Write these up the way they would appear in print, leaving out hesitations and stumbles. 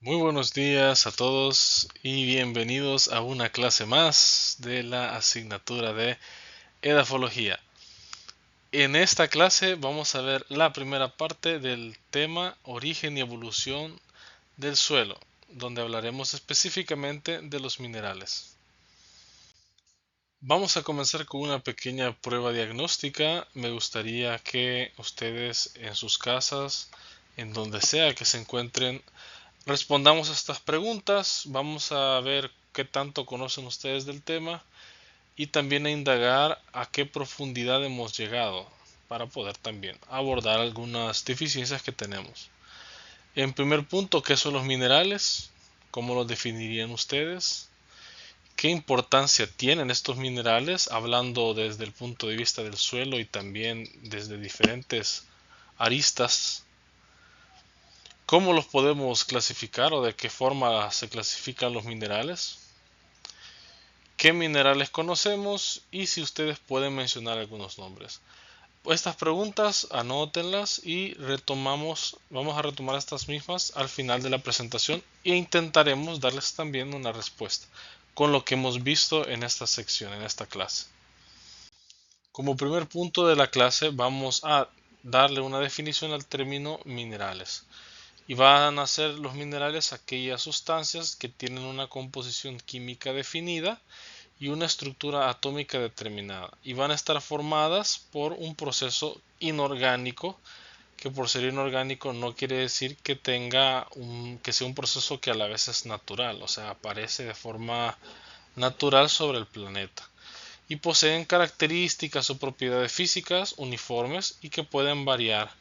Muy buenos días a todos y bienvenidos a una clase más de la asignatura de edafología. En esta clase vamos a ver la primera parte del tema origen y evolución del suelo, donde hablaremos específicamente de los minerales. Vamos a comenzar con una pequeña prueba diagnóstica. Me gustaría que ustedes en sus casas, en donde sea que se encuentren, respondamos estas preguntas. Vamos a ver qué tanto conocen ustedes del tema y también a indagar a qué profundidad hemos llegado para poder también abordar algunas deficiencias que tenemos. En primer punto, ¿qué son los minerales? ¿Cómo los definirían ustedes? ¿Qué importancia tienen estos minerales? Hablando desde el punto de vista del suelo y también desde diferentes aristas. ¿Cómo los podemos clasificar o de qué forma se clasifican los minerales? ¿Qué minerales conocemos? Y si ustedes pueden mencionar algunos nombres. Estas preguntas anótenlas y vamos a retomar estas mismas al final de la presentación e intentaremos darles también una respuesta con lo que hemos visto en esta sección, en esta clase. Como primer punto de la clase vamos a darle una definición al término minerales. Y van a ser los minerales aquellas sustancias que tienen una composición química definida y una estructura atómica determinada. Y van a estar formadas por un proceso inorgánico, que por ser inorgánico no quiere decir que que sea un proceso que a la vez es natural, o sea, aparece de forma natural sobre el planeta. Y poseen características o propiedades físicas uniformes y que pueden variar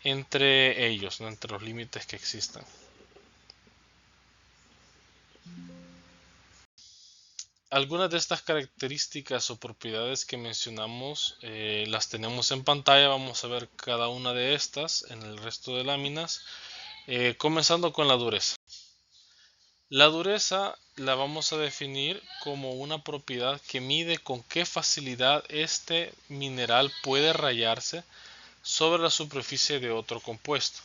entre ellos, ¿no? Entre los límites que existan. Algunas de estas características o propiedades que mencionamos las tenemos en pantalla. Vamos a ver cada una de estas en el resto de láminas, comenzando con la dureza. La dureza la vamos a definir como una propiedad que mide con qué facilidad este mineral puede rayarse sobre la superficie de otro compuesto.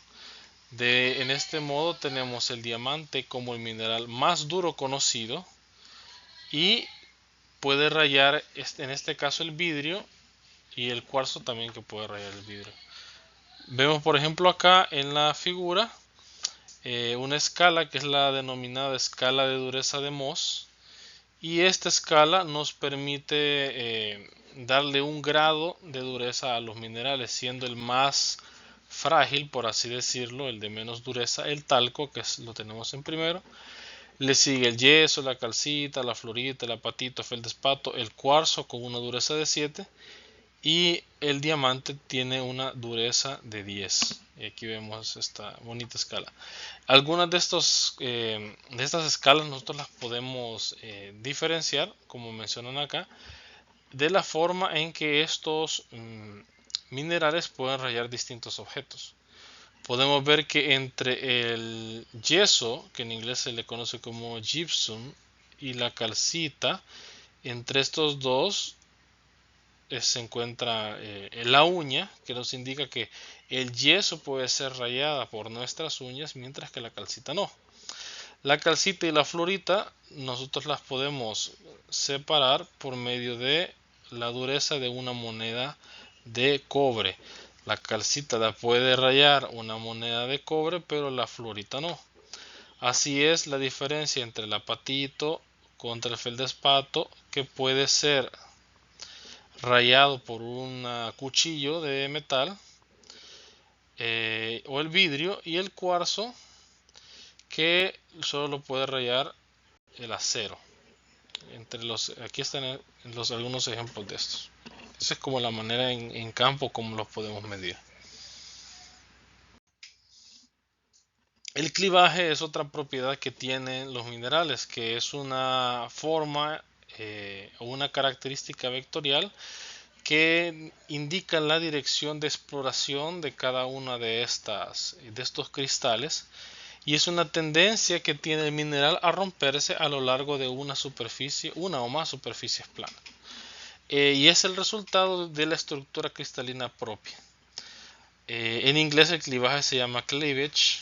En este modo tenemos el diamante como el mineral más duro conocido y puede rayar en este caso el vidrio y el cuarzo también que puede rayar el vidrio. Vemos por ejemplo acá en la figura una escala que es la denominada escala de dureza de Mohs, y esta escala nos permite darle un grado de dureza a los minerales, siendo el más frágil, por así decirlo, el de menos dureza, el talco, lo tenemos en primero. Le sigue el yeso, la calcita, la florita, el apatito, el feldespato, el cuarzo con una dureza de 7 y el diamante tiene una dureza de 10. Y aquí vemos esta bonita escala. Algunas de estas escalas nosotros las podemos diferenciar, como mencionan acá, de la forma en que estos minerales pueden rayar distintos objetos. Podemos ver que entre el yeso, que en inglés se le conoce como gypsum, y la calcita, entre estos dos se encuentra la uña, que nos indica que el yeso puede ser rayada por nuestras uñas, mientras que la calcita no. La calcita y la florita nosotros las podemos separar por medio de la dureza de una moneda de cobre. La calcita la puede rayar una moneda de cobre, pero la florita no. Así es la diferencia entre el apatito contra el feldespato, que puede ser rayado por un cuchillo de metal, o el vidrio, y el cuarzo, que solo lo puede rayar el acero. Aquí están algunos ejemplos de estos. Esa es como la manera en campo como los podemos medir. El clivaje es otra propiedad que tienen los minerales, que es una forma o una característica vectorial que indica la dirección de exploración de cada una de estos cristales, y es una tendencia que tiene el mineral a romperse a lo largo de una o más superficies planas. Y es el resultado de la estructura cristalina propia. En inglés el clivaje se llama cleavage,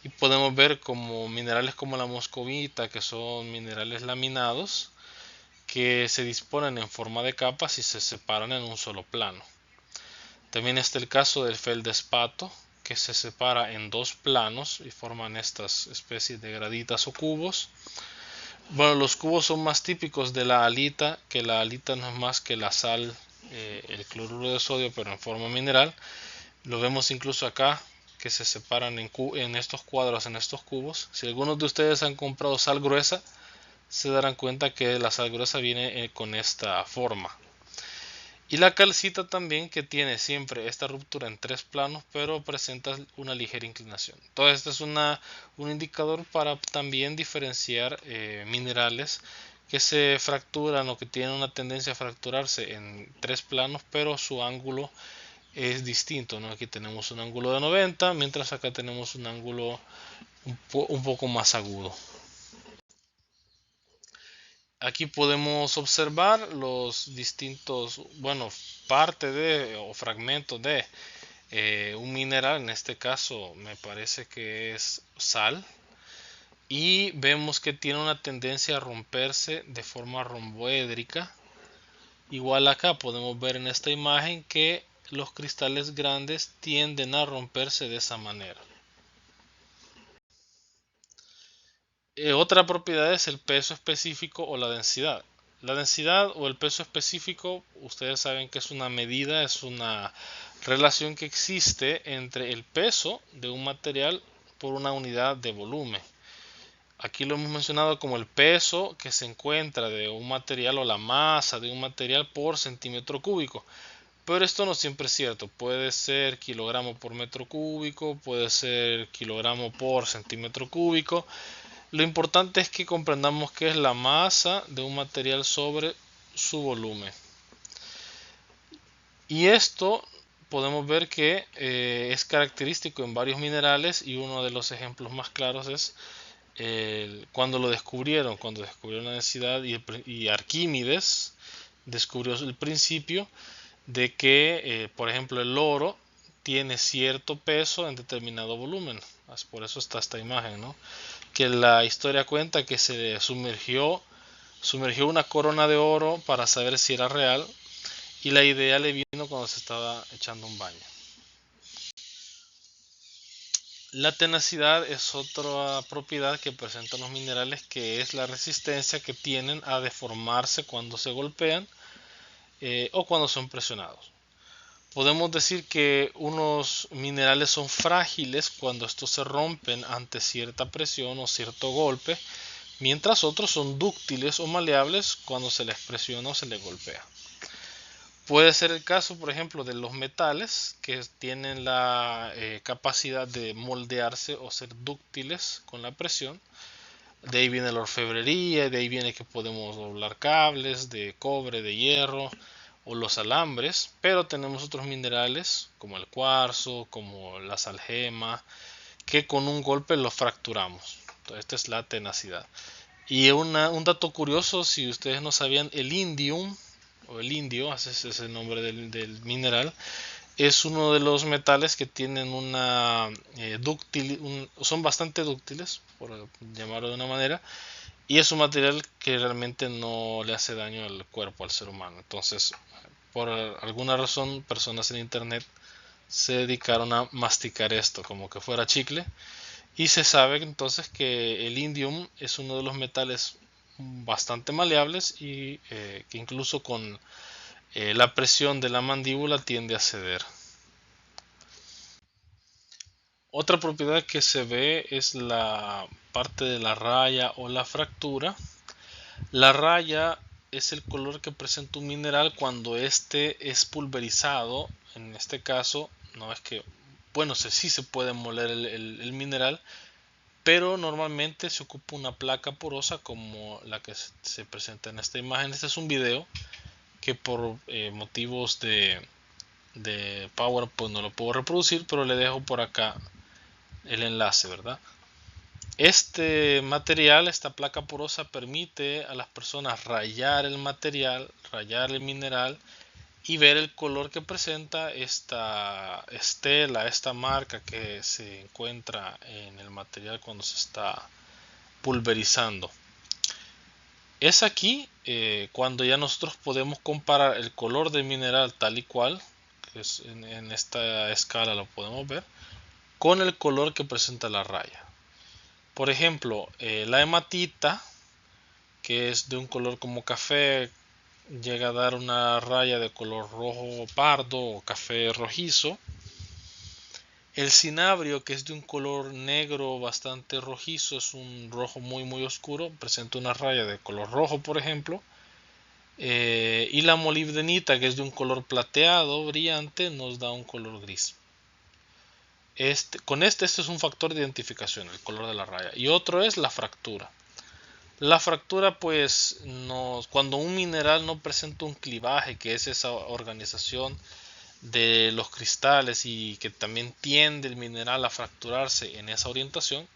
y podemos ver como minerales como la moscovita, que son minerales laminados, que se disponen en forma de capas y se separan en un solo plano. También está el caso del feldespato, que se separa en dos planos y forman estas especies de graditas o cubos. Bueno, los cubos son más típicos de la halita, que la halita no es más que la sal, el cloruro de sodio, pero en forma mineral. Lo vemos incluso acá, que se separan en estos cuadros, en estos cubos. Si algunos de ustedes han comprado sal gruesa, se darán cuenta que la sal gruesa viene con esta forma. Y la calcita también, que tiene siempre esta ruptura en tres planos, pero presenta una ligera inclinación. Entonces este es un indicador para también diferenciar minerales que se fracturan o que tienen una tendencia a fracturarse en tres planos, pero su ángulo es distinto, ¿no? Aquí tenemos un ángulo de 90, mientras acá tenemos un ángulo un poco más agudo. Aquí podemos observar los distintos, bueno, parte de o fragmentos de un mineral. En este caso me parece que es sal, y vemos que tiene una tendencia a romperse de forma romboédrica. Igual acá podemos ver en esta imagen que los cristales grandes tienden a romperse de esa manera. Otra propiedad es el peso específico o la densidad. La densidad o el peso específico, ustedes saben que es una medida, es una relación que existe entre el peso de un material por una unidad de volumen. Aquí lo hemos mencionado como el peso que se encuentra de un material o la masa de un material por centímetro cúbico. Pero esto no siempre es cierto. Puede ser kilogramo por metro cúbico, puede ser kilogramo por centímetro cúbico. Lo importante es que comprendamos qué es la masa de un material sobre su volumen. Y esto podemos ver que es característico en varios minerales, y uno de los ejemplos más claros es cuando cuando descubrieron la densidad, y Arquímedes descubrió el principio de que, por ejemplo, el oro tiene cierto peso en determinado volumen. Por eso está esta imagen, ¿no? Que la historia cuenta que se sumergió una corona de oro para saber si era real, y la idea le vino cuando se estaba echando un baño. La tenacidad es otra propiedad que presentan los minerales, que es la resistencia que tienen a deformarse cuando se golpean o cuando son presionados. Podemos decir que unos minerales son frágiles cuando estos se rompen ante cierta presión o cierto golpe, mientras otros son dúctiles o maleables cuando se les presiona o se les golpea. Puede ser el caso, por ejemplo, de los metales, que tienen la capacidad de moldearse o ser dúctiles con la presión. De ahí viene la orfebrería, de ahí viene que podemos doblar cables de cobre, de hierro o los alambres. Pero tenemos otros minerales como el cuarzo, como la salgema, que con un golpe los fracturamos. Entonces, esta es la tenacidad. Y un dato curioso, si ustedes no sabían, el indium o el indio, ese es el nombre del mineral, es uno de los metales que tienen una son bastante dúctiles, por llamarlo de una manera, y es un material que realmente no le hace daño al cuerpo, al ser humano. Entonces, por alguna razón, personas en internet se dedicaron a masticar esto como que fuera chicle, y se sabe entonces que el indium es uno de los metales bastante maleables, y que incluso con la presión de la mandíbula tiende a ceder. Otra propiedad que se ve es la parte de la raya o la fractura. La raya es el color que presenta un mineral cuando este es pulverizado. En este caso, no es que, bueno, sí se puede moler el mineral, pero normalmente se ocupa una placa porosa como la que se presenta en esta imagen. Este es un video que por motivos de PowerPoint no lo puedo reproducir, pero le dejo por acá el enlace, ¿verdad? Este material, esta placa porosa, permite a las personas rayar el material, rayar el mineral, y ver el color que presenta esta estela, esta marca que se encuentra en el material cuando se está pulverizando. Es aquí cuando ya nosotros podemos comparar el color del mineral tal y cual, que es en esta escala lo podemos ver, con el color que presenta la raya. Por ejemplo, la hematita, que es de un color como café, llega a dar una raya de color rojo pardo o café rojizo. El cinabrio, que es de un color negro bastante rojizo, es un rojo muy oscuro, presenta una raya de color rojo, por ejemplo. Y la molibdenita, que es de un color plateado brillante, nos da un color gris. Este es un factor de identificación, el color de la raya. Y otro es la fractura. La fractura, pues, cuando un mineral no presenta un clivaje, que es esa organización de los cristales y que también tiende el mineral a fracturarse en esa orientación,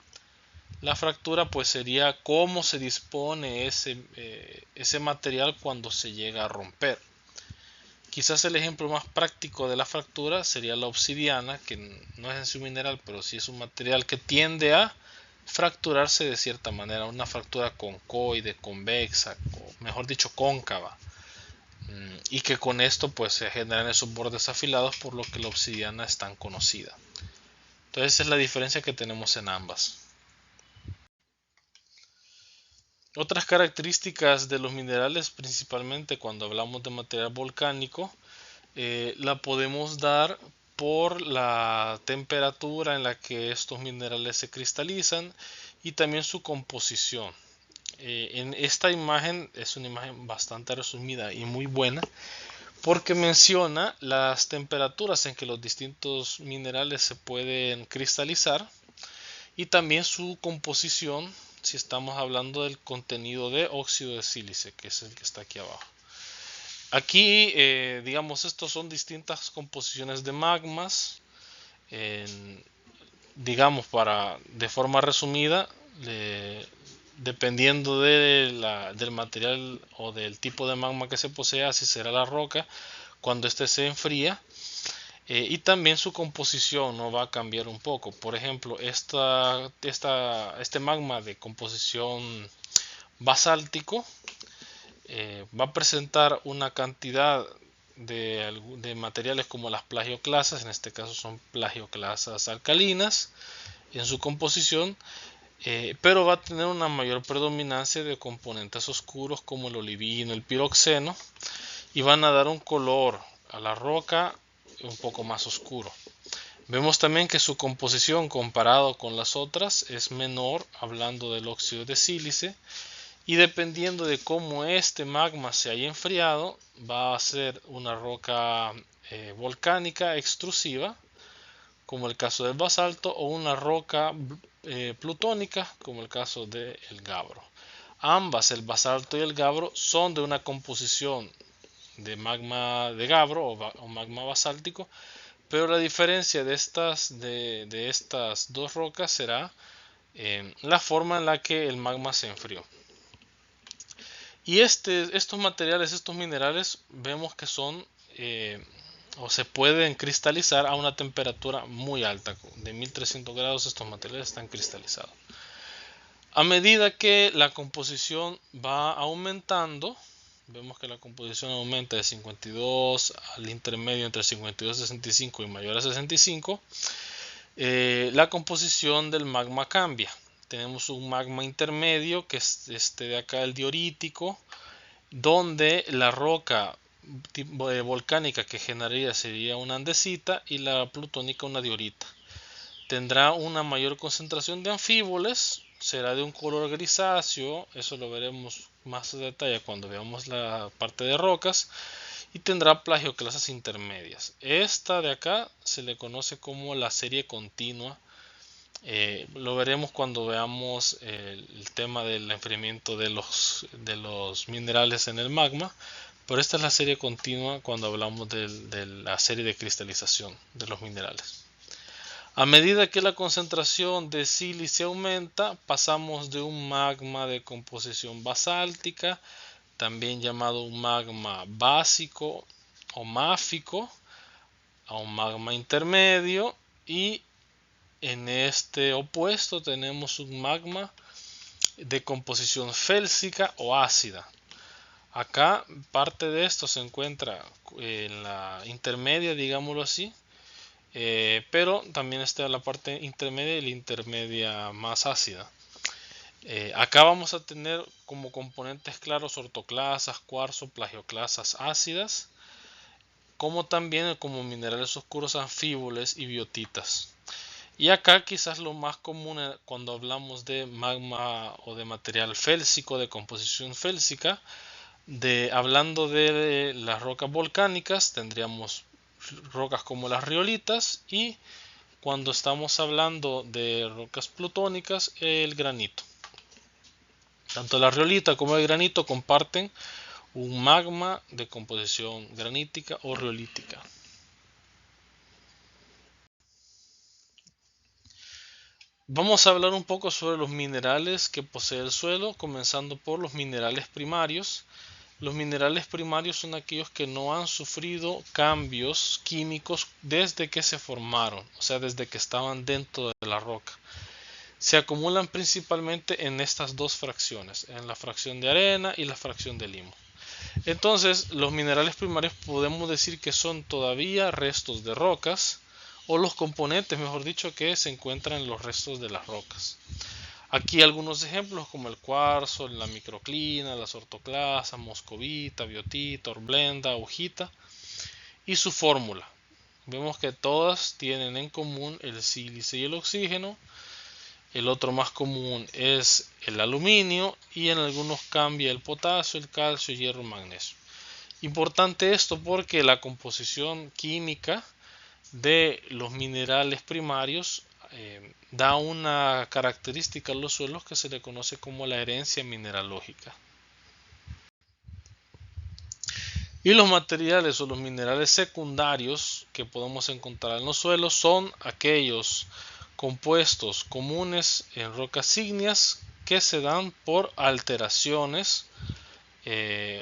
la fractura pues sería cómo se dispone ese material cuando se llega a romper. Quizás el ejemplo más práctico de la fractura sería la obsidiana, que no es en sí un mineral, pero sí es un material que tiende a fracturarse de cierta manera, una fractura concoide, convexa, o mejor dicho cóncava, y que con esto pues se generan esos bordes afilados, por lo que la obsidiana es tan conocida. Entonces esa es la diferencia que tenemos en ambas. Otras características de los minerales, principalmente cuando hablamos de material volcánico, la podemos dar por la temperatura en la que estos minerales se cristalizan y también su composición. En esta imagen es una imagen bastante resumida y muy buena porque menciona las temperaturas en que los distintos minerales se pueden cristalizar y también su composición si estamos hablando del contenido de óxido de sílice, que es el que está aquí abajo. Aquí, digamos, estos son distintas composiciones de magmas. Digamos, de forma resumida, dependiendo del material o del tipo de magma que se posea, así será la roca cuando éste se enfría. Y también su composición no va a cambiar un poco. Por ejemplo, este magma de composición basáltico va a presentar una cantidad de materiales como las plagioclasas, en este caso son plagioclasas alcalinas en su composición, pero va a tener una mayor predominancia de componentes oscuros como el olivino, el piroxeno, y van a dar un color a la roca un poco más oscuro. Vemos también que su composición comparado con las otras es menor, hablando del óxido de sílice, y dependiendo de cómo este magma se haya enfriado, va a ser una roca volcánica extrusiva, como el caso del basalto, o una roca plutónica, como el caso del gabro. Ambas, el basalto y el gabro, son de una composición de magma de gabro o magma basáltico, pero la diferencia de estas dos rocas será la forma en la que el magma se enfrió. Y estos materiales, estos minerales, vemos que son o se pueden cristalizar a una temperatura muy alta. De 1300 grados estos materiales están cristalizados. A medida que la composición va aumentando, vemos que la composición aumenta de 52 al intermedio entre 52 y 65 y mayor a 65, la composición del magma cambia. Tenemos un magma intermedio que es este de acá, el diorítico, donde la roca volcánica que generaría sería una andesita y la plutónica una diorita. Tendrá una mayor concentración de anfíboles, será de un color grisáceo, eso lo veremos más a detalle cuando veamos la parte de rocas, y tendrá plagioclasas intermedias. Esta de acá se le conoce como la serie continua. Lo veremos cuando veamos el tema del enfriamiento de los minerales en el magma, pero esta es la serie continua cuando hablamos de la serie de cristalización de los minerales. A medida que la concentración de sílice aumenta, pasamos de un magma de composición basáltica, también llamado un magma básico o máfico a un magma intermedio, y en este opuesto tenemos un magma de composición félsica o ácida. Acá parte de esto se encuentra en la intermedia, digámoslo así, pero también está la parte intermedia y la intermedia más ácida. Acá vamos a tener como componentes claros ortoclasas, cuarzo, plagioclasas ácidas, como también como minerales oscuros anfíboles y biotitas. Y acá quizás lo más común cuando hablamos de magma o de material félsico, de composición félsica, hablando de las rocas volcánicas, tendríamos rocas como las riolitas, y cuando estamos hablando de rocas plutónicas, el granito. Tanto la riolita como el granito comparten un magma de composición granítica o riolítica. Vamos a hablar un poco sobre los minerales que posee el suelo, comenzando por los minerales primarios. Los minerales primarios son aquellos que no han sufrido cambios químicos desde que se formaron, o sea, desde que estaban dentro de la roca. Se acumulan principalmente en estas dos fracciones, en la fracción de arena y la fracción de limo. Entonces, los minerales primarios podemos decir que son todavía restos de rocas, o los componentes, mejor dicho, que se encuentran en los restos de las rocas. Aquí algunos ejemplos como el cuarzo, la microclina, las ortoclasas, moscovita, biotita, hornblenda, augita, y su fórmula. Vemos que todas tienen en común el sílice y el oxígeno. El otro más común es el aluminio, y en algunos cambia el potasio, el calcio, hierro, magnesio. Importante esto porque la composición química de los minerales primarios da una característica a los suelos que se le conoce como la herencia mineralógica. Y los materiales o los minerales secundarios que podemos encontrar en los suelos son aquellos compuestos comunes en rocas ígneas que se dan por alteraciones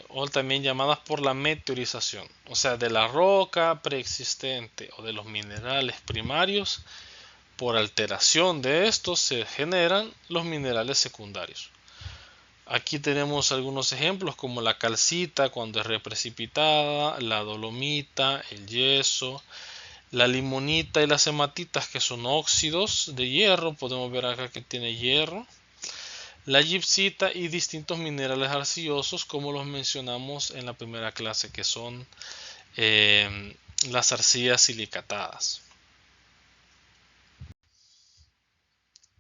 o también llamadas por la meteorización, o sea, de la roca preexistente o de los minerales primarios. Por alteración de estos se generan los minerales secundarios. Aquí tenemos algunos ejemplos como la calcita cuando es reprecipitada, la dolomita, el yeso, la limonita y las hematitas, que son óxidos de hierro. Podemos ver acá que tiene hierro. La gipsita y distintos minerales arcillosos, como los mencionamos en la primera clase, que son las arcillas silicatadas.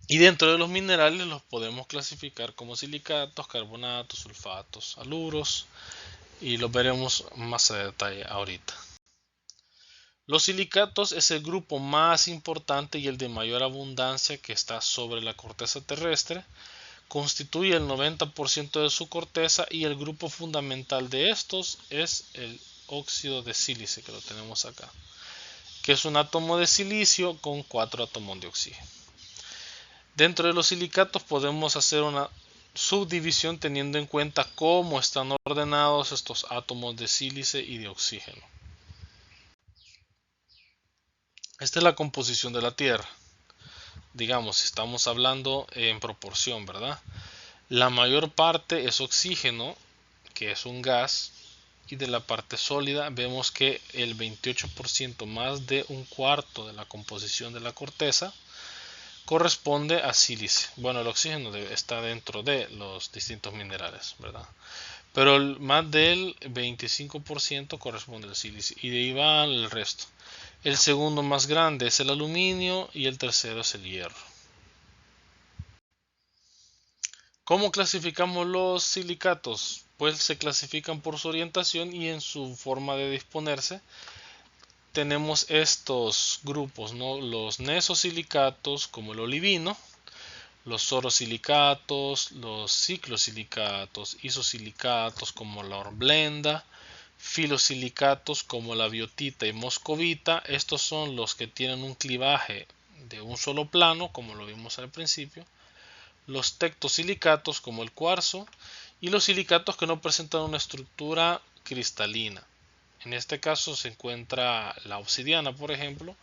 Y dentro de los minerales los podemos clasificar como silicatos, carbonatos, sulfatos, haluros, y los veremos más a detalle ahorita. Los silicatos es el grupo más importante y el de mayor abundancia que está sobre la corteza terrestre. Constituye el 90% de su corteza, y el grupo fundamental de estos es el óxido de sílice, que lo tenemos acá, que es un átomo de silicio con 4 átomos de oxígeno. Dentro de los silicatos podemos hacer una subdivisión teniendo en cuenta cómo están ordenados estos átomos de sílice y de oxígeno. Esta es la composición de la Tierra. Digamos, estamos hablando en proporción, ¿verdad? La mayor parte es oxígeno, que es un gas, y de la parte sólida vemos que el 28%, más de un cuarto de la composición de la corteza, corresponde a sílice. Bueno, el oxígeno está dentro de los distintos minerales, ¿verdad? Pero más del 25% corresponde al sílice, y de ahí va el resto. El segundo más grande es el aluminio y el tercero es el hierro. ¿Cómo clasificamos los silicatos? Pues se clasifican por su orientación y en su forma de disponerse. Tenemos estos grupos, ¿no? Los nesosilicatos, como el olivino, los orosilicatos, los ciclosilicatos, isosilicatos como la hornblenda, filosilicatos como la biotita y moscovita. Estos son los que tienen un clivaje de un solo plano, como lo vimos al principio. Los tectosilicatos como el cuarzo, y los silicatos que no presentan una estructura cristalina. En este caso se encuentra la obsidiana, por ejemplo,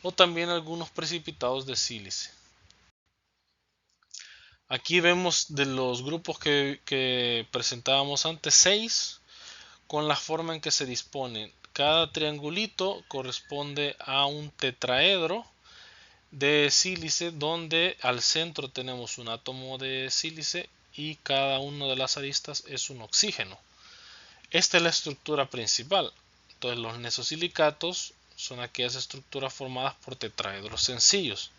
o también algunos precipitados de sílice. Aquí vemos de los grupos que presentábamos antes 6 con la forma en que se disponen. Cada triangulito corresponde a un tetraedro de sílice donde al centro tenemos un átomo de sílice y cada una de las aristas es un oxígeno. Esta es la estructura principal. Entonces los nesosilicatos son aquellas estructuras formadas por tetraedros sencillos.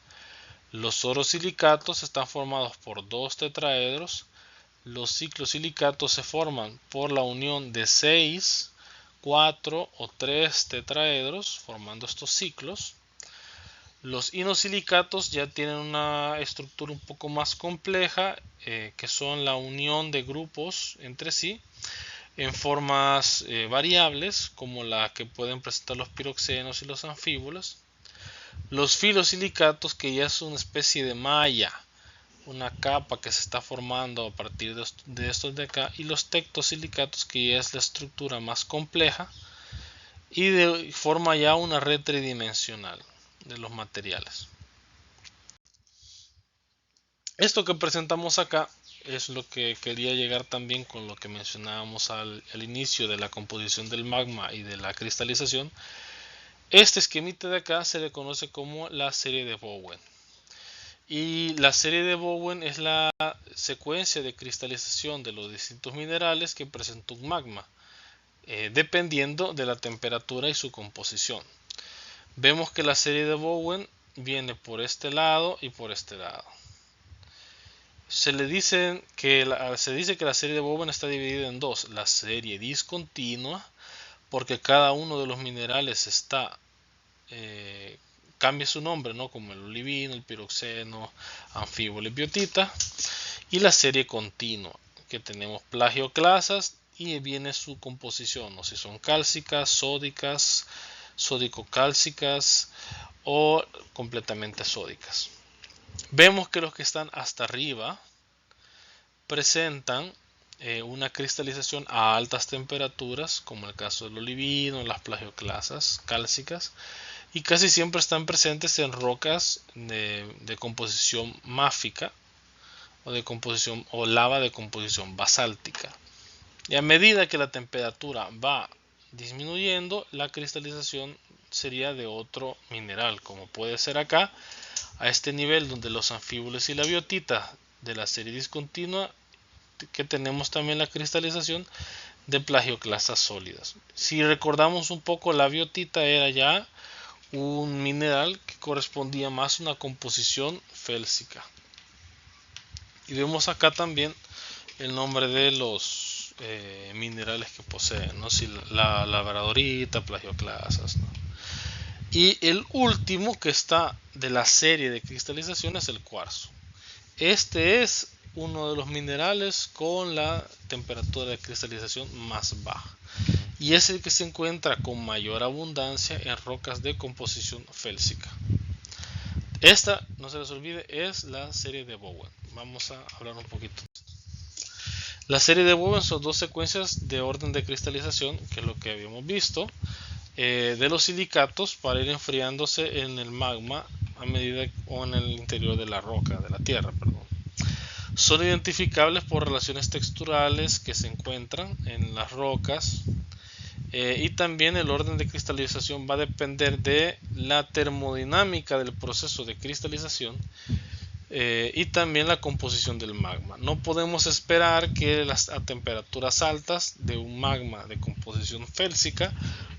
Los orosilicatos están formados por dos tetraedros. Los ciclosilicatos se forman por la unión de 6, 4 o 3 tetraedros formando estos ciclos. Los inosilicatos ya tienen una estructura un poco más compleja, que son la unión de grupos entre sí en formas variables, como la que pueden presentar los piroxenos y los anfíbolas. Los filosilicatos, que ya es una especie de malla, una capa que se está formando a partir de estos de acá, y los tectosilicatos, que ya es la estructura más compleja y forma ya una red tridimensional de los materiales. Esto que presentamos acá es lo que quería llegar también con lo que mencionábamos al inicio de la composición del magma y de la cristalización. Este esquemita de acá se le conoce como la serie de Bowen. Y la serie de Bowen es la secuencia de cristalización de los distintos minerales que presenta un magma, dependiendo de la temperatura y su composición. Vemos que la serie de Bowen viene por este lado y por este lado. Se dice que la serie de Bowen está dividida en dos: la serie discontinua, porque cada uno de los minerales cambia su nombre, ¿no? Como el olivino, el piroxeno, anfíbola y biotita, y la serie continua, que tenemos plagioclasas y viene su composición, ¿no? Si son cálcicas, sódicas, sódico-cálcicas o completamente sódicas. Vemos que los que están hasta arriba presentan una cristalización a altas temperaturas, como el caso del olivino, las plagioclasas cálcicas, y casi siempre están presentes en rocas de composición máfica o lava de composición basáltica. Y a medida que la temperatura va disminuyendo, la cristalización sería de otro mineral, como puede ser acá, a este nivel donde los anfíboles y la biotita de la serie discontinua, que tenemos también la cristalización de plagioclasas sólidas. Si recordamos un poco, la biotita era ya un mineral que correspondía más a una composición félsica. Y vemos acá también el nombre de los minerales que poseen, ¿no? Si la labradorita, plagioclasas, ¿no? Y el último que está de la serie de cristalización es el cuarzo. Este es uno de los minerales con la temperatura de cristalización más baja y es el que se encuentra con mayor abundancia en rocas de composición félsica. Esta, no se les olvide, es la serie de Bowen. Vamos a hablar un poquito. La serie de Bowen son dos secuencias de orden de cristalización, que es lo que habíamos visto, de los silicatos para ir enfriándose en el magma a medida o en el interior de la roca, de la tierra, perdón. Son identificables por relaciones texturales que se encuentran en las rocas, y también el orden de cristalización va a depender de la termodinámica del proceso de cristalización, y también la composición del magma. No podemos esperar que a temperaturas altas de un magma de composición félsica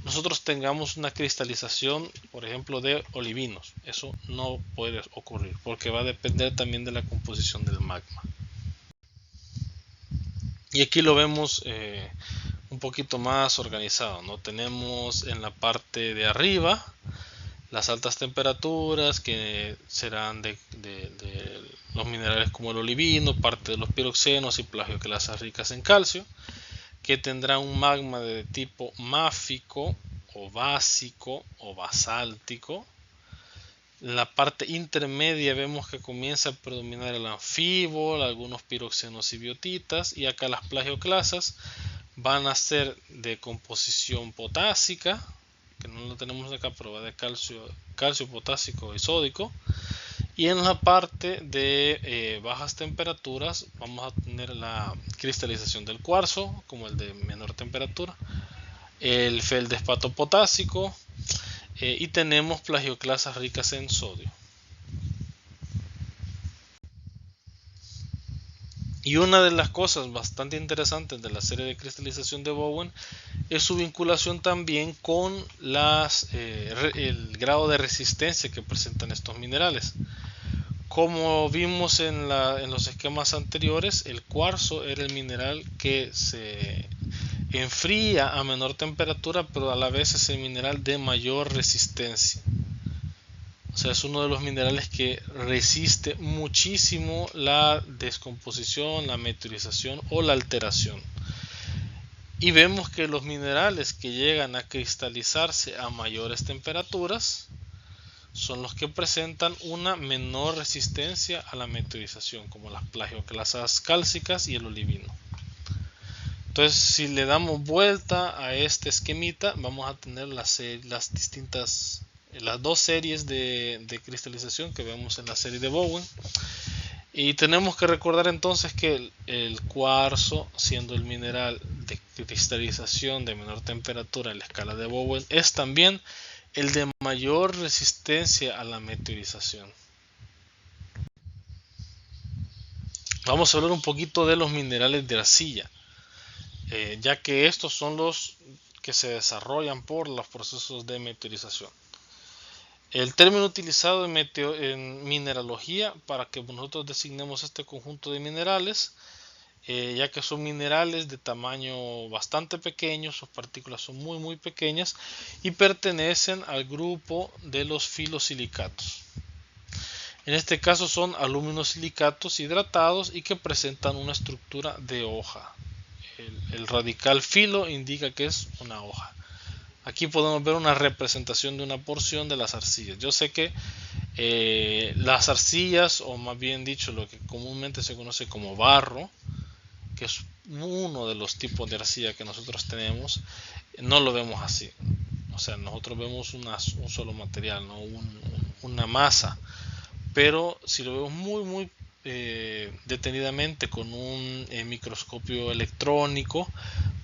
nosotros tengamos una cristalización, por ejemplo, de olivinos. Eso no puede ocurrir porque va a depender también de la composición del magma. Y aquí lo vemos un poquito más organizado, ¿no? Tenemos en la parte de arriba las altas temperaturas, que serán de los minerales como el olivino, parte de los piroxenos y plagioclasas ricas en calcio, que tendrán un magma de tipo máfico o básico o basáltico. En la parte intermedia vemos que comienza a predominar el anfíbol, algunos piroxenos y biotitas, y acá las plagioclasas van a ser de composición potásica, que no lo tenemos acá, pero va de calcio potásico y sódico. Y en la parte de bajas temperaturas vamos a tener la cristalización del cuarzo, como el de menor temperatura, el feldespato potásico, y tenemos plagioclasas ricas en sodio. Y una de las cosas bastante interesantes de la serie de cristalización de Bowen es su vinculación también con el grado de resistencia que presentan estos minerales. Como vimos en los esquemas anteriores, el cuarzo era el mineral que se enfría a menor temperatura, pero a la vez es el mineral de mayor resistencia. O sea, es uno de los minerales que resiste muchísimo la descomposición, la meteorización o la alteración. Y vemos que los minerales que llegan a cristalizarse a mayores temperaturas son los que presentan una menor resistencia a la meteorización, como las plagioclasas cálcicas y el olivino. Entonces, si le damos vuelta a este esquemita, vamos a tener las dos series de cristalización que vemos en la serie de Bowen. Y tenemos que recordar entonces que el cuarzo, siendo el mineral de cristalización de menor temperatura en la escala de Bowen, es también el de mayor resistencia a la meteorización. Vamos a hablar un poquito de los minerales de arcilla, ya que estos son los que se desarrollan por los procesos de meteorización. El término utilizado en mineralogía para que nosotros designemos este conjunto de minerales, ya que son minerales de tamaño bastante pequeño, sus partículas son muy pequeñas y pertenecen al grupo de los filosilicatos. En este caso son aluminosilicatos hidratados y que presentan una estructura de hoja. El radical filo indica que es una hoja. Aquí podemos ver una representación de una porción de las arcillas. Yo sé que las arcillas, o más bien dicho lo que comúnmente se conoce como barro, que es uno de los tipos de arcilla que nosotros tenemos, no lo vemos así. O sea, nosotros vemos un solo material, ¿no? Una masa. Pero si lo vemos muy detenidamente con un microscopio electrónico,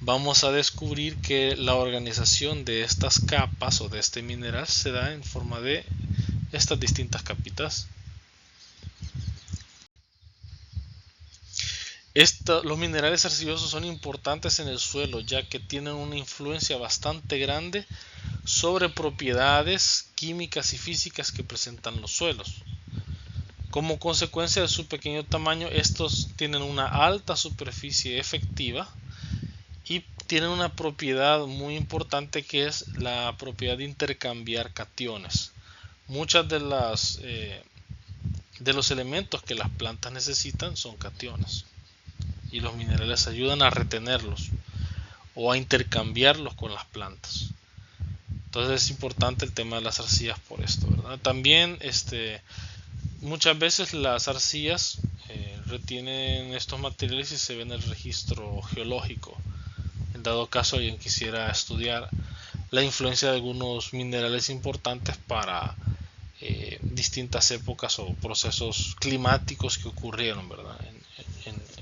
vamos a descubrir que la organización de estas capas o de este mineral se da en forma de estas distintas capitas. Los minerales arcillosos son importantes en el suelo, ya que tienen una influencia bastante grande sobre propiedades químicas y físicas que presentan los suelos. Como consecuencia de su pequeño tamaño, estos tienen una alta superficie efectiva y tienen una propiedad muy importante, que es la propiedad de intercambiar cationes. Muchas de los elementos que las plantas necesitan son cationes, y los minerales ayudan a retenerlos o a intercambiarlos con las plantas. Entonces es importante el tema de las arcillas por esto, ¿verdad? También muchas veces las arcillas retienen estos materiales y se ven en el registro geológico. En dado caso alguien quisiera estudiar la influencia de algunos minerales importantes para distintas épocas o procesos climáticos que ocurrieron, ¿verdad?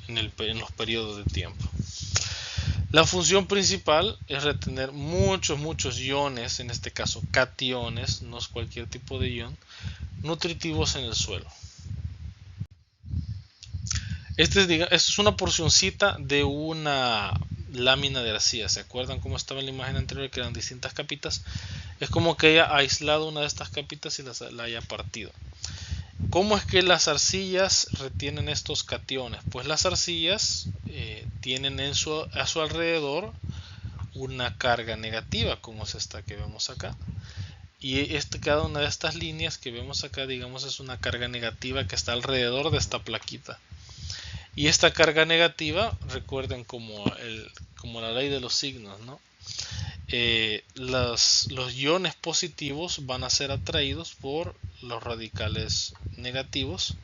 En los periodos de tiempo. La función principal es retener muchos iones, en este caso cationes, no es cualquier tipo de ion, nutritivos en el suelo. Esto es una porcioncita de una lámina de arcilla. ¿Se acuerdan cómo estaba en la imagen anterior, que eran distintas capitas? Es como que haya aislado una de estas capitas y la haya partido. ¿Cómo es que las arcillas retienen estos cationes? Pues las arcillas tienen a su alrededor una carga negativa, como es esta que vemos acá. Y cada una de estas líneas que vemos acá, digamos, es una carga negativa que está alrededor de esta plaquita. Y esta carga negativa, recuerden como la ley de los signos, ¿no? Los iones positivos van a ser atraídos por los radicales negativos,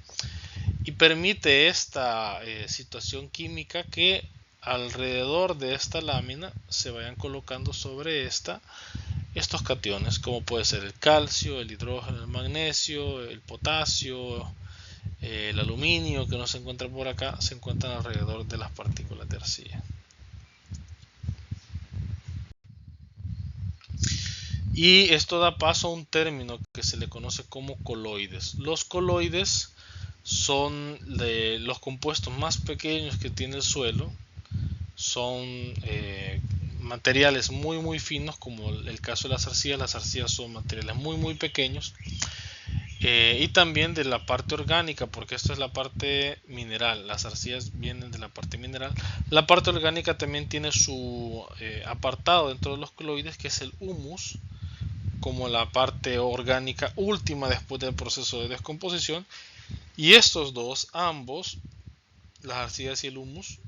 y permite esta situación química que alrededor de esta lámina se vayan colocando sobre estos cationes, como puede ser el calcio, el hidrógeno, el magnesio, el potasio, el aluminio que no se encuentra por acá, se encuentran alrededor de las partículas de arcilla. Y esto da paso a un término que se le conoce como coloides. Los coloides son los compuestos más pequeños que tiene el suelo. Son materiales muy finos, como el caso de las arcillas. Las arcillas son materiales muy pequeños. Y también de la parte orgánica, porque esto es la parte mineral. Las arcillas vienen de la parte mineral. La parte orgánica también tiene su apartado dentro de los coloides, que es el humus, como la parte orgánica última después del proceso de descomposición. Y estos dos, ambos, las arcillas y el humus,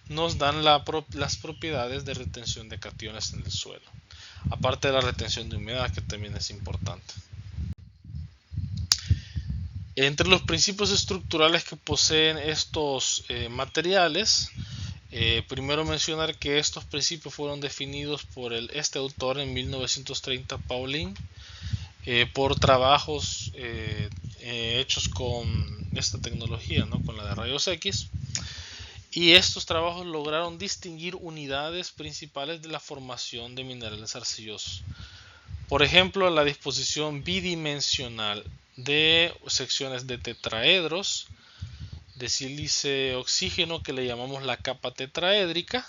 nos dan las propiedades de retención de cationes en el suelo, aparte de la retención de humedad, que también es importante. Entre los principios estructurales que poseen estos materiales, primero mencionar que estos principios fueron definidos por este autor en 1930, Pauling, por trabajos hechos con esta tecnología, ¿no? Con la de rayos X. Y estos trabajos lograron distinguir unidades principales de la formación de minerales arcillosos. Por ejemplo, la disposición bidimensional de secciones de tetraedros de sílice oxígeno, que le llamamos la capa tetraédrica,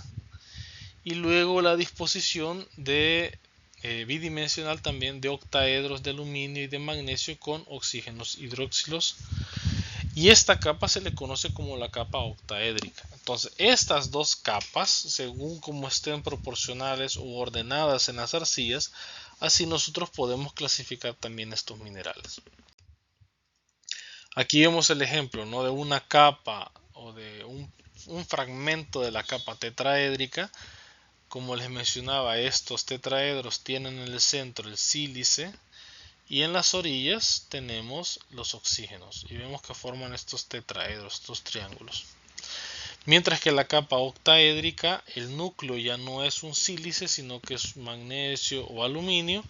y luego la disposición de bidimensional también de octaedros de aluminio y de magnesio con oxígenos hidroxilos, y esta capa se le conoce como la capa octaédrica. Entonces, estas dos capas, según como estén proporcionales o ordenadas en las arcillas, así nosotros podemos clasificar también estos minerales. Aquí vemos el ejemplo, ¿no?, de una capa o de un fragmento de la capa tetraédrica. Como les mencionaba, estos tetraedros tienen en el centro el sílice y en las orillas tenemos los oxígenos, y vemos que forman estos tetraedros, estos triángulos. Mientras que la capa octaédrica, el núcleo ya no es un sílice, sino que es magnesio o aluminio,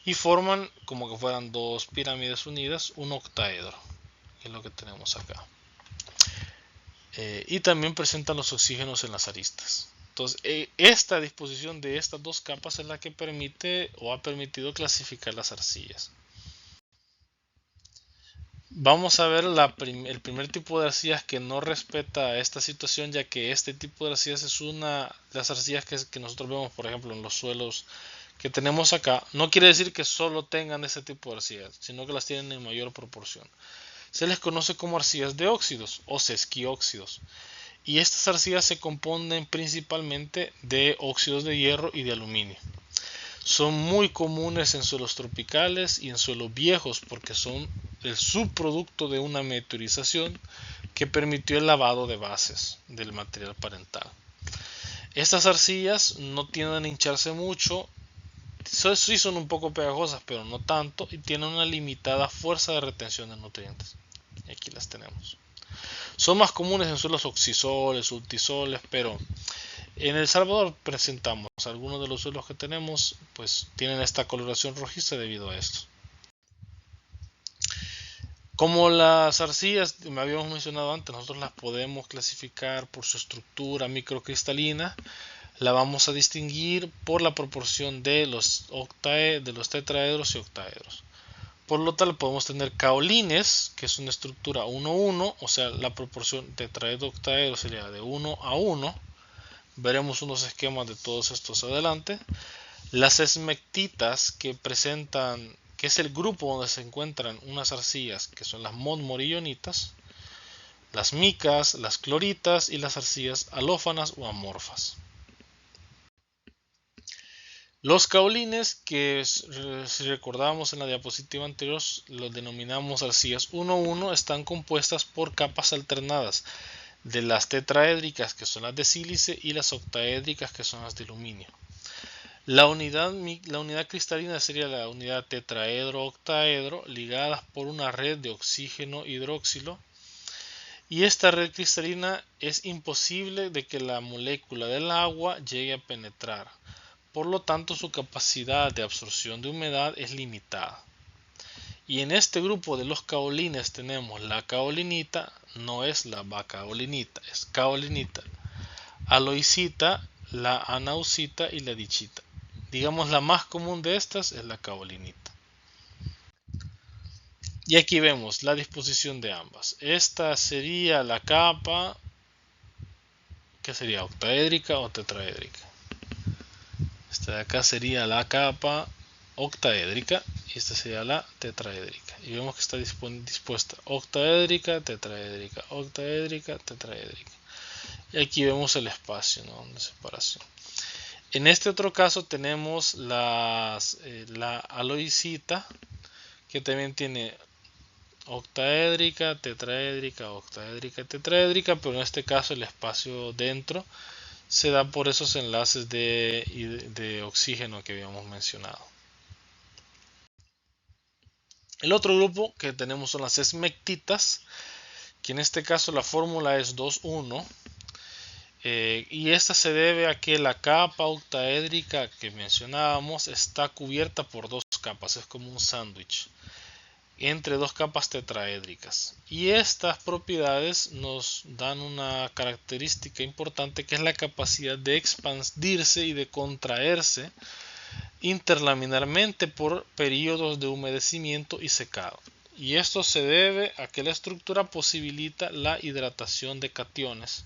y forman como que fueran dos pirámides unidas, un octaedro, que es lo que tenemos acá. Y también presentan los oxígenos en las aristas. Entonces, esta disposición de estas dos capas es la que permite o ha permitido clasificar las arcillas. Vamos a ver el primer tipo de arcillas que no respeta esta situación, ya que este tipo de arcillas es una de las arcillas que nosotros vemos, por ejemplo, en los suelos que tenemos acá. No quiere decir que solo tengan ese tipo de arcillas, sino que las tienen en mayor proporción. Se les conoce como arcillas de óxidos o sesquióxidos. Y estas arcillas se componen principalmente de óxidos de hierro y de aluminio. Son muy comunes en suelos tropicales y en suelos viejos, porque son el subproducto de una meteorización que permitió el lavado de bases del material parental. Estas arcillas no tienden a hincharse mucho, sí son un poco pegajosas, pero no tanto, y tienen una limitada fuerza de retención de nutrientes. Aquí las tenemos. Son más comunes en suelos oxisoles, ultisoles, pero en El Salvador presentamos algunos de los suelos que tenemos, pues tienen esta coloración rojiza debido a esto. Como las arcillas, me habíamos mencionado antes, nosotros las podemos clasificar por su estructura microcristalina. La vamos a distinguir por la proporción de los tetraedros y octaedros. Por lo tal, podemos tener caolines, que es una estructura 1-1, o sea, la proporción tetraedro-octaedro sería de 1-1. Veremos unos esquemas de todos estos adelante. Las esmectitas, que es el grupo donde se encuentran unas arcillas, que son las montmorillonitas, las micas, las cloritas y las arcillas alófanas o amorfas. Los caolines, que si recordamos en la diapositiva anterior, los denominamos arcillas 1-1, están compuestas por capas alternadas de las tetraédricas, que son las de sílice, y las octaédricas, que son las de aluminio. La unidad cristalina sería la unidad tetraedro-octaedro, ligadas por una red de oxígeno hidroxilo, y esta red cristalina es imposible de que la molécula del agua llegue a penetrar. Por lo tanto, su capacidad de absorción de humedad es limitada. Y en este grupo de los caolines tenemos la caolinita, no es la bacaolinita, es caolinita, aloicita, la anaucita y la dichita. Digamos, la más común de estas es la caolinita. Y aquí vemos la disposición de ambas. Esta sería la capa, que sería octaédrica o tetraédrica. Esta de acá sería la capa octaédrica y esta sería la tetraédrica. Y vemos que está dispuesta octaédrica, tetraédrica, octaédrica, tetraédrica. Y aquí vemos el espacio, ¿no?, de separación. En este otro caso tenemos la aloicita, que también tiene octaédrica, tetraédrica, octaédrica, tetraédrica, pero en este caso el espacio dentro se da por esos enlaces de oxígeno que habíamos mencionado. El otro grupo que tenemos son las esmectitas, que en este caso la fórmula es 2,1, y esta se debe a que la capa octaédrica que mencionábamos está cubierta por dos capas, es como un sándwich entre dos capas tetraédricas, y estas propiedades nos dan una característica importante, que es la capacidad de expandirse y de contraerse interlaminarmente por periodos de humedecimiento y secado, y esto se debe a que la estructura posibilita la hidratación de cationes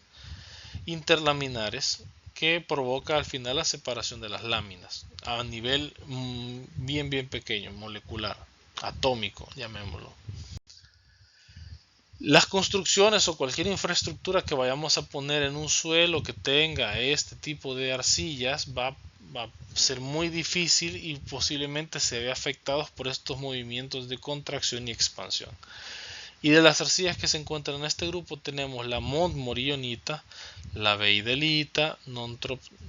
interlaminares que provoca al final la separación de las láminas a nivel bien pequeño, molecular, atómico, llamémoslo. Las construcciones o cualquier infraestructura que vayamos a poner en un suelo que tenga este tipo de arcillas va a ser muy difícil y posiblemente se vea afectados por estos movimientos de contracción y expansión. Y de las arcillas que se encuentran en este grupo tenemos la montmorillonita, la beidelita,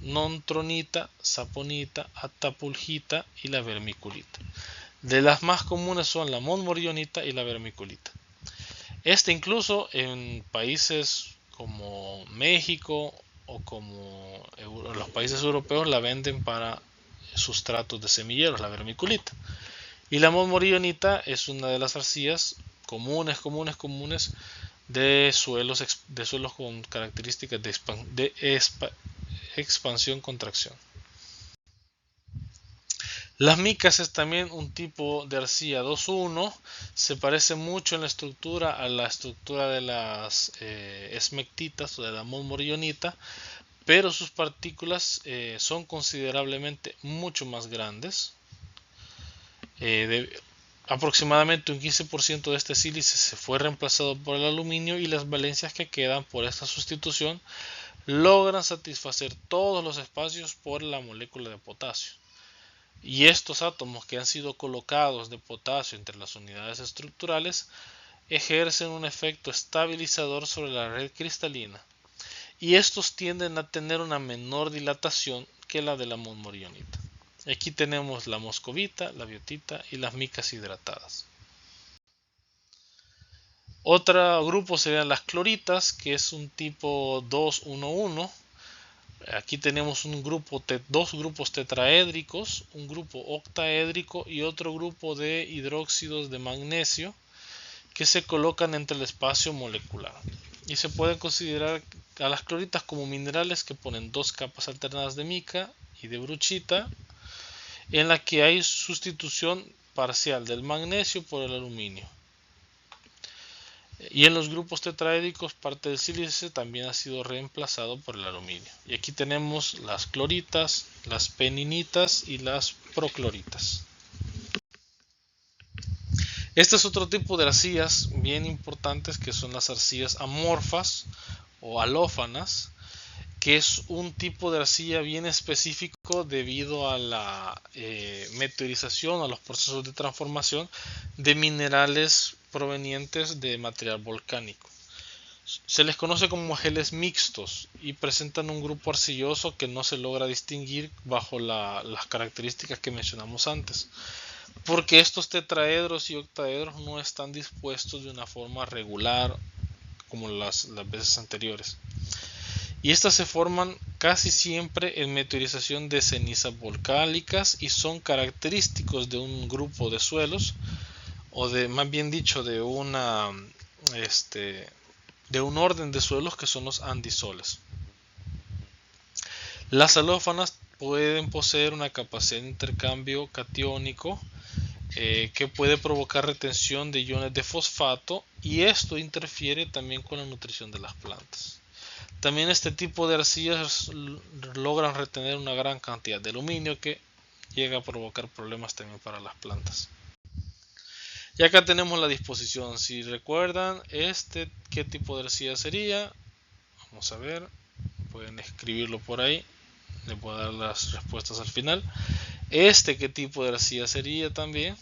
nontronita, saponita, atapulgita y la vermiculita. De las más comunes son la montmorillonita y la vermiculita. Incluso en países como México o como los países europeos la venden para sustratos de semilleros, la vermiculita. Y la montmorillonita es una de las arcillas comunes de suelos con características de expansión-contracción. Las micas es también un tipo de arcilla 2,1, se parece mucho en la estructura a la estructura de las esmectitas o de la montmorillonita, pero sus partículas son considerablemente mucho más grandes. Aproximadamente un 15% de este sílice se fue reemplazado por el aluminio, y las valencias que quedan por esta sustitución logran satisfacer todos los espacios por la molécula de potasio. Y estos átomos que han sido colocados de potasio entre las unidades estructurales ejercen un efecto estabilizador sobre la red cristalina, y estos tienden a tener una menor dilatación que la de la montmorillonita. Aquí tenemos la moscovita, la biotita y las micas hidratadas. Otro grupo serían las cloritas, que es un tipo 2,1,1. Aquí tenemos dos grupos tetraédricos, un grupo octaédrico y otro grupo de hidróxidos de magnesio que se colocan entre el espacio molecular. Y se pueden considerar a las cloritas como minerales que ponen dos capas alternadas de mica y de bruchita, en la que hay sustitución parcial del magnesio por el aluminio. Y en los grupos tetraédricos parte del sílice también ha sido reemplazado por el aluminio. Y aquí tenemos las cloritas, las peninitas y las procloritas. Este es otro tipo de arcillas bien importantes, que son las arcillas amorfas o alófanas, que es un tipo de arcilla bien específico debido a la meteorización, a los procesos de transformación de minerales provenientes de material volcánico. Se les conoce como geles mixtos y presentan un grupo arcilloso que no se logra distinguir bajo las características que mencionamos antes, porque estos tetraedros y octaedros no están dispuestos de una forma regular como las veces anteriores. Y estas se forman casi siempre en meteorización de cenizas volcánicas y son característicos de un grupo de suelos, o de, más bien dicho, de un orden de suelos que son los andisoles. Las halófanas pueden poseer una capacidad de intercambio catiónico que puede provocar retención de iones de fosfato, y esto interfiere también con la nutrición de las plantas. También este tipo de arcillas logran retener una gran cantidad de aluminio que llega a provocar problemas también para las plantas. Y acá tenemos la disposición. Si recuerdan, ¿qué tipo de arcilla sería? Vamos a ver, pueden escribirlo por ahí. Les voy a dar las respuestas al final. ¿Qué tipo de arcilla sería también?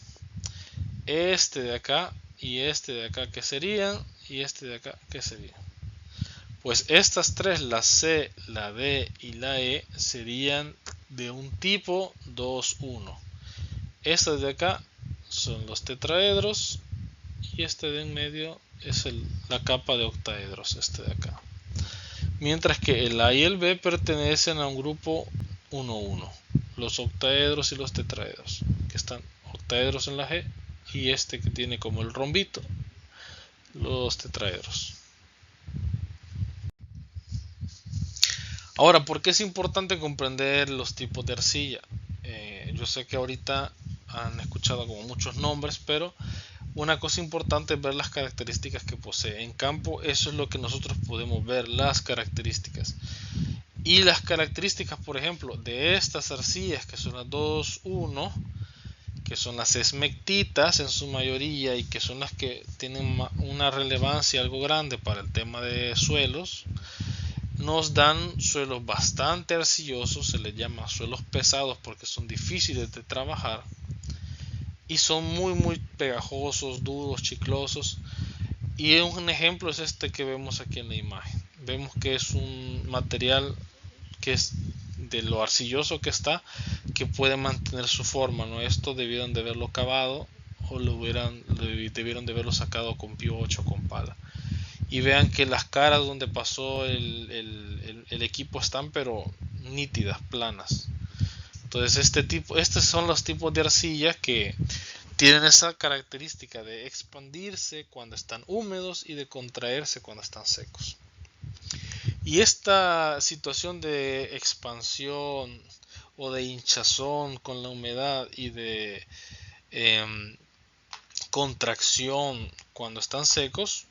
Este de acá y este de acá, ¿qué serían? Y este de acá, ¿qué serían? Pues estas tres, la C, la D y la E, serían de un tipo 2-1. Estas de acá son los tetraedros y este de en medio es la capa de octaedros, este de acá. Mientras que el A y el B pertenecen a un grupo 1-1, los octaedros y los tetraedros, que están octaedros en la G, y este que tiene como el rombito, los tetraedros. Ahora, ¿por qué es importante comprender los tipos de arcilla? Yo sé que ahorita han escuchado como muchos nombres, pero una cosa importante es ver las características que posee. En campo, eso es lo que nosotros podemos ver, las características. Y las características, por ejemplo, de estas arcillas, que son las 2-1, que son las esmectitas en su mayoría y que son las que tienen una relevancia algo grande para el tema de suelos, nos dan suelos bastante arcillosos, se les llama suelos pesados porque son difíciles de trabajar y son muy pegajosos, duros, chiclosos. Y un ejemplo es este que vemos aquí en la imagen. Vemos que es un material que es de lo arcilloso que está, que puede mantener su forma, ¿no? Esto debieron de haberlo cavado o debieron de haberlo sacado con piocho, con pala. Y vean que las caras donde pasó el equipo están pero nítidas, planas. Entonces estos son los tipos de arcilla que tienen esa característica de expandirse cuando están húmedos y de contraerse cuando están secos. Y esta situación de expansión o de hinchazón con la humedad y de contracción cuando están secos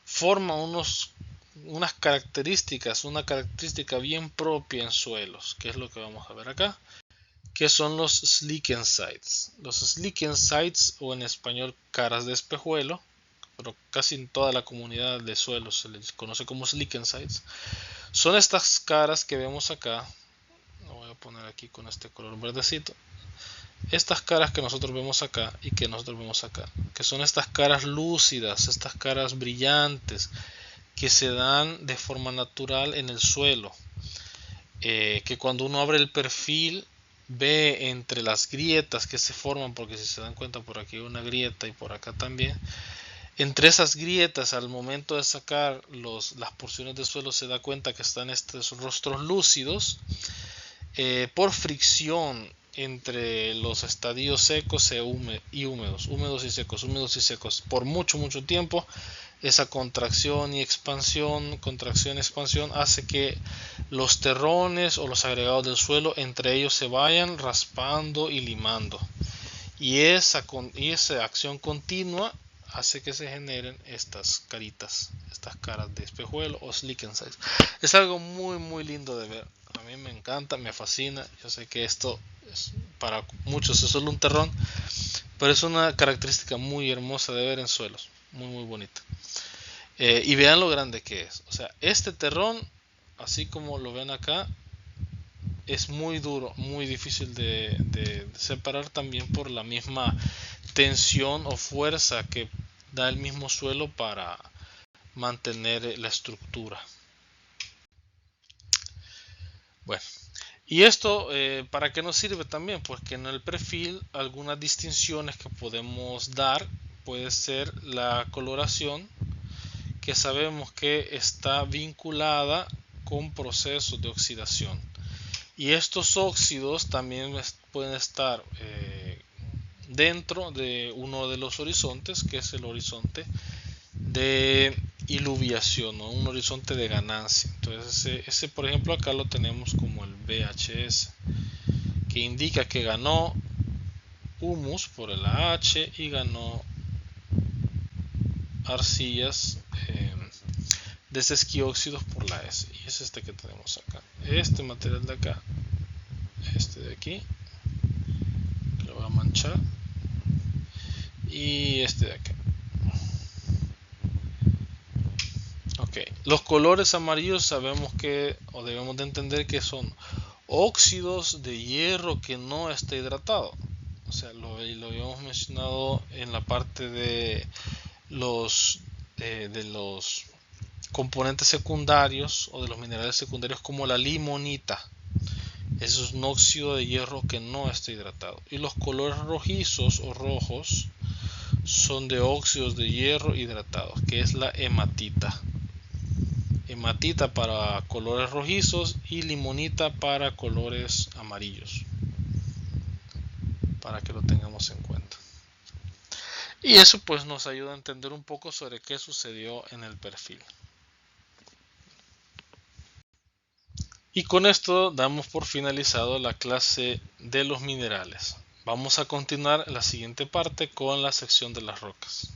forma unas características, una característica bien propia en suelos, que es lo que vamos a ver acá, que son los Slickensides. Los Slickensides, o en español caras de espejuelo, pero casi en toda la comunidad de suelos se les conoce como Slickensides, son estas caras que vemos acá. Lo voy a poner aquí con este color verdecito. Estas caras que nosotros vemos acá y que nosotros vemos acá, que son estas caras lúcidas, estas caras brillantes que se dan de forma natural en el suelo, que cuando uno abre el perfil ve entre las grietas que se forman, porque si se dan cuenta por aquí hay una grieta y por acá también. Entre esas grietas, al momento de sacar las porciones de suelo, se da cuenta que están estos rostros lúcidos por fricción entre los estadios secos y húmedos, húmedos y secos, por mucho tiempo. Esa contracción y expansión, contracción-expansión hace que los terrones o los agregados del suelo entre ellos se vayan raspando y limando. Y esa acción continua hace que se generen estas caritas, estas caras de espejuelo o Slickensides. Es algo muy lindo de ver. A mí me encanta, me fascina. Yo sé que esto para muchos es solo un terrón, pero es una característica muy hermosa de ver en suelos, muy bonita. Y vean lo grande que es. O sea, este terrón, así como lo ven acá, es muy duro, muy difícil de separar también por la misma tensión o fuerza que da el mismo suelo para mantener la estructura. Bueno, y esto ¿para qué nos sirve también? Pues que en el perfil algunas distinciones que podemos dar puede ser la coloración, que sabemos que está vinculada con procesos de oxidación. Y estos óxidos también pueden estar dentro de uno de los horizontes, que es el horizonte de iluviación, ¿no? Un horizonte de ganancia. Entonces ese por ejemplo acá lo tenemos como el BHS, que indica que ganó humus por el AH y ganó arcillas desesquióxidos por la S. Y es este que tenemos acá. Este material de acá, este de aquí, lo voy a manchar, y este de acá. Ok, los colores amarillos sabemos que, o debemos de entender que son óxidos de hierro que no está hidratado. O sea, lo habíamos mencionado en la parte de los componentes secundarios o de los minerales secundarios, como la limonita. Eso es un óxido de hierro que no está hidratado. Y los colores rojizos o rojos son de óxidos de hierro hidratados, que es la hematita. Hematita para colores rojizos y limonita para colores amarillos, para que lo tengamos en cuenta. Y eso pues nos ayuda a entender un poco sobre qué sucedió en el perfil. Y con esto damos por finalizado la clase de los minerales. Vamos a continuar en la siguiente parte con la sección de las rocas.